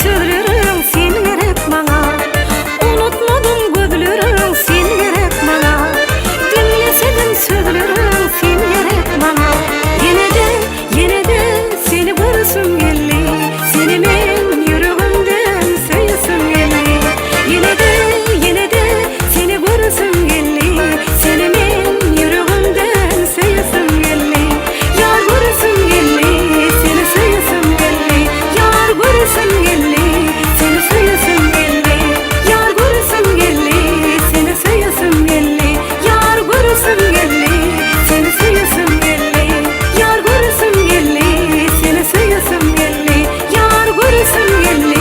sözlerin sen gerek bana. Unutmadım gözlerin sen gerek bana. Dinlesedim sözlerin sen gerek bana. Yine de seni görürsün gelli. Seni men yüreğimden söylesin gelli. Yine de seni görürsün gelli. Seni men yüreğimden söylesin gelli. Yar görürsün gelli. Seni söylesin gelli. Yar görürsün gelli. Seni söylesin gelli. Yar görürsün gelli. Seni söylesin gelli. Yar görürsün gelli. Seni söylesin gelli. Yar görürsün gelli. Seni söylesin gelli. Yar görürsün gelli.